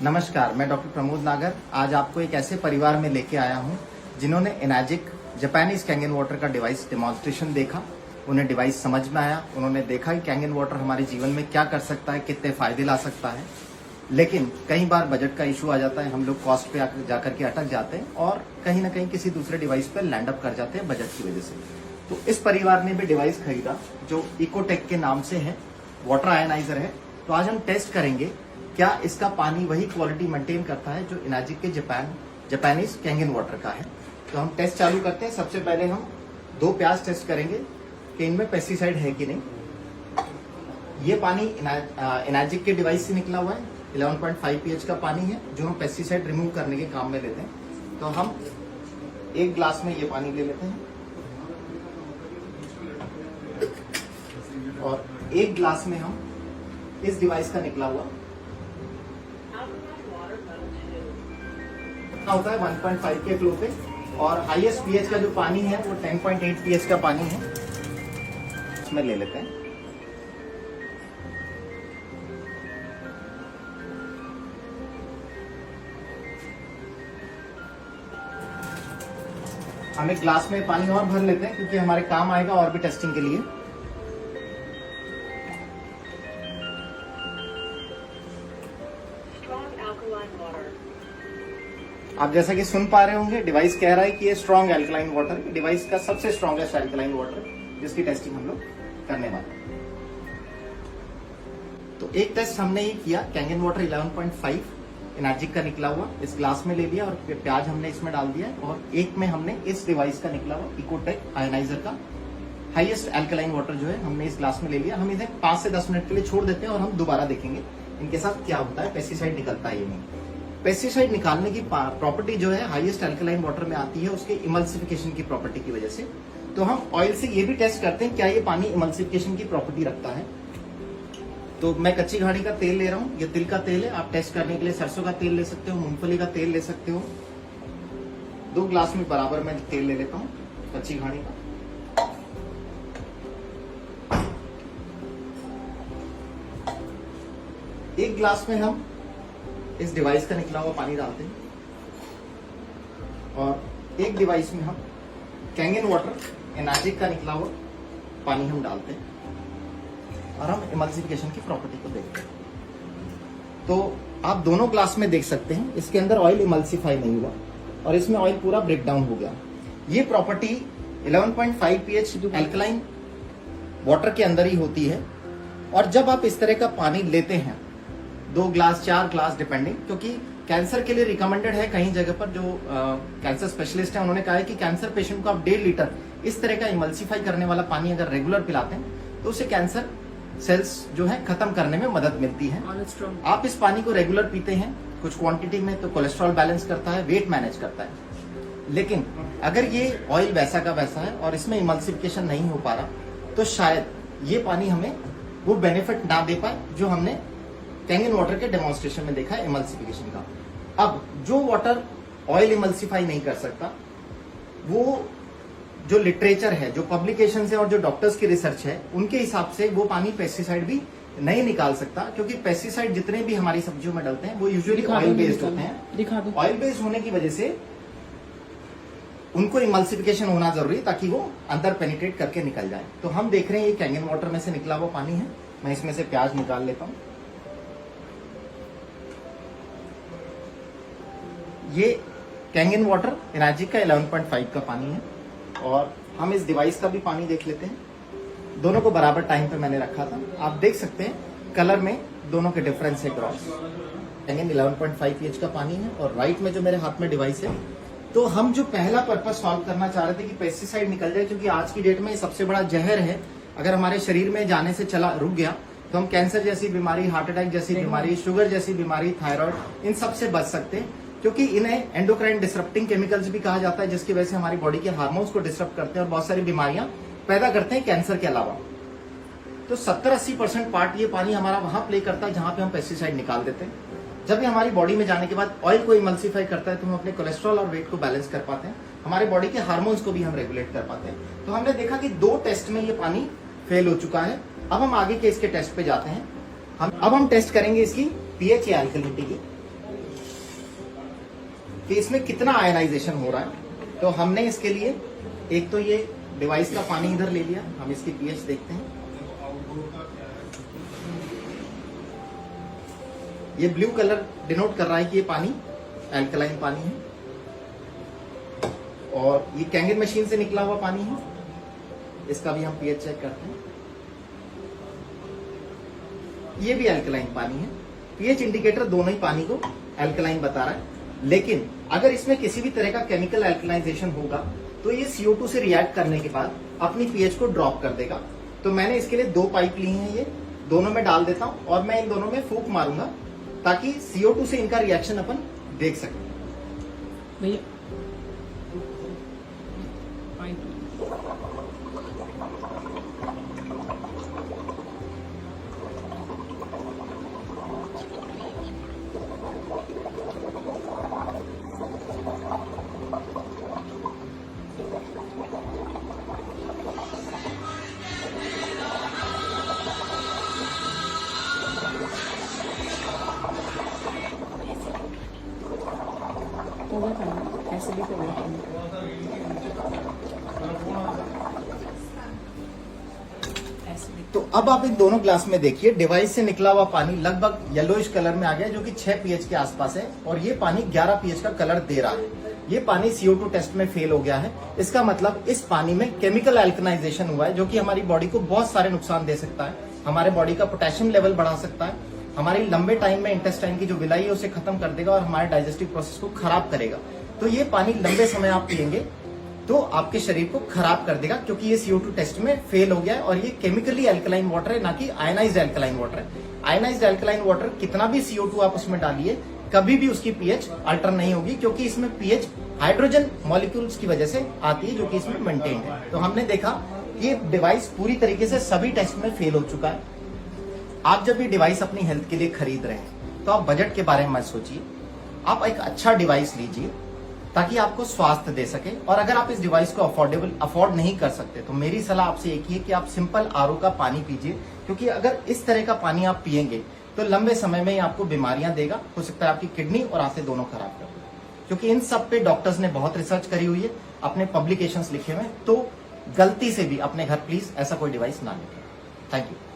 नमस्कार, मैं डॉक्टर प्रमोद नागर आज आपको एक ऐसे परिवार में लेके आया हूं जिन्होंने एनाजिक जापानीज कैंगन वाटर का डिवाइस डेमोन्स्ट्रेशन देखा। उन्हें डिवाइस समझ में आया, उन्होंने देखा कि कैंगन वाटर हमारे जीवन में क्या कर सकता है, कितने फायदे ला सकता है। लेकिन कई बार बजट का इशू आ जाता है, हम लोग कॉस्ट पे जाकर के अटक जाते हैं और कहीं ना कहीं किसी दूसरे डिवाइस पे लैंड अप कर जाते हैं बजट की वजह से। तो इस परिवार ने भी डिवाइस खरीदा जो इकोटेक के नाम से है, वाटर आयनाइजर है। तो आज हम टेस्ट करेंगे क्या इसका पानी वही क्वालिटी मेंटेन करता है जो एनाजिक के जापानीज कैंगन वाटर का है। तो हम टेस्ट चालू करते हैं। सबसे पहले हम 2 प्याज टेस्ट करेंगे कि इनमें पेस्टिसाइड है कि नहीं। ये पानी एनाजिक के डिवाइस से निकला हुआ है, 11.5 pH का पानी है जो हम पेस्टिसाइड रिमूव करने के काम में लेते हैं। तो हम 1 ग्लास में ये पानी ले लेते हैं और 1 ग्लास में हम इस डिवाइस का निकला हुआ होता है 1.5 के फ्लो पे, और हाईएस्ट पीएच का जो पानी है वो 10.8 pH का पानी है, इसमें ले लेते हैं। हम एक ग्लास में पानी और भर लेते हैं क्योंकि हमारे काम आएगा और भी टेस्टिंग के लिए। आप जैसा कि सुन पा रहे होंगे, डिवाइस कह रहा है कि ये स्ट्रॉन्ग एल्कलाइन वाटर, डिवाइस का सबसे स्ट्रॉन्गेस्ट एल्कलाइन वाटर जिसकी टेस्टिंग हम लोग करने वाले हैं। तो एक टेस्ट हमने ये किया, कैंगन वाटर 11.5 एनाजिक का निकला हुआ इस ग्लास में ले लिया और प्याज हमने इसमें डाल दिया, और एक में हमने इस डिवाइस का निकला हुआ इकोटेक आयनाइजर का हाईएस्ट एल्कलाइन वाटर जो है हमने इस ग्लास में ले लिया। हम इसे 5 से 10 मिनट के लिए छोड़ देते हैं और हम दोबारा देखेंगे इनके साथ क्या होता है, पेस्टिसाइड निकलता है या नहीं। पेस्टिसाइड निकालने की प्रॉपर्टी जो है हाईएस्ट एल्कलाइन वाटर में आती है उसके इमल्सिफिकेशन की प्रॉपर्टी की वजह से। तो हम ऑयल से ये भी टेस्ट करते हैं क्या ये पानी इमल्सिफिकेशन की प्रॉपर्टी रखता है। तो मैं कच्ची घाड़ी का तेल ले रहा हूँ, ये तिल का तेल है। आप टेस्ट करने के लिए सरसों का तेल ले सकते हो, मूंगफली का तेल ले सकते हो। 2 ग्लास में बराबर मैं तेल ले लेता हूँ कच्ची घाड़ी का। एक ग्लास में हम इस डिवाइस का निकला हुआ पानी डालते हैं और एक डिवाइस में हम कैंगन वाटर एनाजिक का निकला हुआ पानी हम डालते हैं और हम इमल्सिफिकेशन की प्रॉपर्टी को देखते हैं। तो आप दोनों ग्लास में देख सकते हैं इसके अंदर ऑयल इमल्सिफाई नहीं हुआ और इसमें ऑयल पूरा ब्रेक डाउन हो गया। ये प्रॉपर्टी 11.5 pH एल्कलाइन वाटर के अंदर ही होती है। और जब आप इस तरह का पानी लेते हैं 2 ग्लास 4 ग्लास डिपेंडिंग, क्योंकि कैंसर के लिए रिकमेंडेड है, कहीं जगह पर जो कैंसर स्पेशलिस्ट है उन्होंने कहा है कि कैंसर पेशेंट को आप 1.5 लीटर इस तरह का इमल्सिफाई करने वाला पानी अगर रेगुलर पिलाते हैं तो उससे कैंसर सेल्स जो है खत्म करने में मदद मिलती है। आप इस पानी को रेगुलर पीते हैं कुछ क्वांटिटी में तो कोलेस्ट्रॉल बैलेंस करता है, वेट मैनेज करता है। लेकिन अगर ये ऑयल वैसा का वैसा है और इसमें इमल्सिफिकेशन नहीं हो पा रहा तो शायद ये पानी हमें वो बेनिफिट ना दे पाए जो हमने कैंगन वाटर के डेमोन्स्ट्रेशन में देखा है इमल्सिफिकेशन का। अब जो वाटर ऑयल इमल्सिफाई नहीं कर सकता, वो जो लिटरेचर है, जो पब्लिकेशन है और जो डॉक्टर्स की रिसर्च है उनके हिसाब से वो पानी पेस्टिसाइड भी नहीं निकाल सकता, क्योंकि पेस्टिसाइड जितने भी हमारी सब्जियों में डलते हैं वो यूजुअली ऑयल बेस्ड होते हैं। ऑयल बेस्ड होने की वजह से उनको इमल्सिफिकेशन होना जरूरी ताकि वो अंदर पेनिट्रेट करके निकल जाए। तो हम देख रहे हैं ये कैंगन वाटर में से निकला हुआ पानी है। मैं इसमें से प्याज निकाल लेता हूं। ये कैंगन वाटर एनाजिक का 11.5 का पानी है और हम इस डिवाइस का भी पानी देख लेते हैं। दोनों को बराबर टाइम पे मैंने रखा था। आप देख सकते हैं कलर में दोनों के डिफरेंस है क्रॉस। कैंगन 11.5 pH का पानी है और राइट में जो मेरे हाथ में डिवाइस है। तो हम जो पहला पर्पस सॉल्व करना चाह रहे थे कि पेस्टिसाइड निकल जाए, क्योंकि आज की डेट में ये सबसे बड़ा जहर है। अगर हमारे शरीर में जाने से चला रुक गया तो हम कैंसर जैसी बीमारी, हार्ट अटैक जैसी बीमारी, शुगर जैसी बीमारी, थायराइड, इन सब से बच सकते हैं, क्योंकि इन्हें एंडोक्राइन डिसरप्टिंग केमिकल्स भी कहा जाता है, जिसकी वजह से हमारी बॉडी के हार्मोन्स को डिसरप्ट करते हैं और बहुत सारी बीमारियां पैदा करते हैं कैंसर के अलावा। तो 70-80% पार्ट ये पानी हमारा वहां प्ले करता है जहां पे हम पेस्टिसाइड निकाल देते हैं। जब ये हमारी बॉडी में जाने के बाद ऑयल को इमल्सिफाई करता है तो हम अपने कोलेस्ट्रॉल और वेट को बैलेंस कर पाते हैं, हमारे बॉडी के हार्मोन्स को भी हम रेगुलेट कर पाते हैं। तो हमने देखा कि 2 टेस्ट में ये पानी फेल हो चुका है। अब हम आगे के इसके टेस्ट पे जाते हैं। अब हम टेस्ट करेंगे इसकी पीएच या एल्कलिनिटी की। कि इसमें कितना आयनाइजेशन हो रहा है। तो हमने इसके लिए एक तो ये डिवाइस का पानी इधर ले लिया, हम इसकी पीएच देखते हैं। ये ब्लू कलर डिनोट कर रहा है कि ये पानी एल्कलाइन पानी है, और ये कैंगन मशीन से निकला हुआ पानी है। इसका भी हम पीएच चेक करते हैं, ये भी एल्कलाइन पानी है। पीएच इंडिकेटर दोनों ही पानी को एल्कलाइन बता रहा है, लेकिन अगर इसमें किसी भी तरह का केमिकल एल्कलाइजेशन होगा तो ये CO2 से रिएक्ट करने के बाद अपनी पीएच को ड्रॉप कर देगा। तो मैंने इसके लिए 2 पाइप ली हैं, ये दोनों में डाल देता हूं और मैं इन दोनों में फूंक मारूंगा ताकि CO2 से इनका रिएक्शन अपन देख सकें। भैया हो गया था, ऐसे भी हो गया था। तो अब आप इन दोनों ग्लास में देखिए, डिवाइस से निकला हुआ पानी लगभग येलोइश कलर में आ गया, जो कि 6 पीएच के आसपास है, और ये पानी 11 पीएच का कलर दे रहा है। ये पानी CO2 टेस्ट में फेल हो गया है। इसका मतलब इस पानी में केमिकल एल्कलाइजेशन हुआ है, जो कि हमारी बॉडी को बहुत सारे नुकसान दे सकता है। हमारे बॉडी का पोटेशियम लेवल बढ़ा सकता है, हमारी लंबे टाइम में इंटेस्टाइन की जो विलाई है उसे खत्म कर देगा और हमारे डाइजेस्टिव प्रोसेस को खराब करेगा। तो ये पानी लंबे समय आप पिएंगे तो आपके शरीर को खराब कर देगा, क्योंकि ये CO2 टेस्ट में फेल हो गया है और ये केमिकली एल्कलाइन वाटर है, ना कि आयनाइज्ड एल्कलाइन वाटर है। आयनाइज्ड एल्कलाइन वाटर कितना भी CO2 आप उसमें डालिए, कभी भी उसकी पीएच अल्टर नहीं होगी, क्योंकि इसमें पीएच हाइड्रोजन मॉलिक्यूल्स की वजह से आती है, जो कि इसमें मेंटेन्ड है। तो हमने देखा ये डिवाइस पूरी तरीके से सभी टेस्ट में फेल हो चुका है। आप जब ये डिवाइस अपनी हेल्थ के लिए खरीद रहे हैं तो आप बजट के बारे में मत सोचिए, आप एक अच्छा डिवाइस लीजिए ताकि आपको स्वास्थ्य दे सके। और अगर आप इस डिवाइस को अफोर्ड नहीं कर सकते तो मेरी सलाह आपसे एक ही है कि आप सिंपल RO का पानी पीजिए, क्योंकि अगर इस तरह का पानी आप पिएंगे तो लंबे समय में ही आपको बीमारियां देगा। हो सकता है आपकी किडनी और आंतें दोनों खराब कर दे, क्योंकि इन सब पे डॉक्टर्स ने बहुत रिसर्च करी हुई है, अपने पब्लिकेशंस लिखे हुए। तो गलती से भी अपने घर प्लीज ऐसा कोई डिवाइस ना लें। Thank you.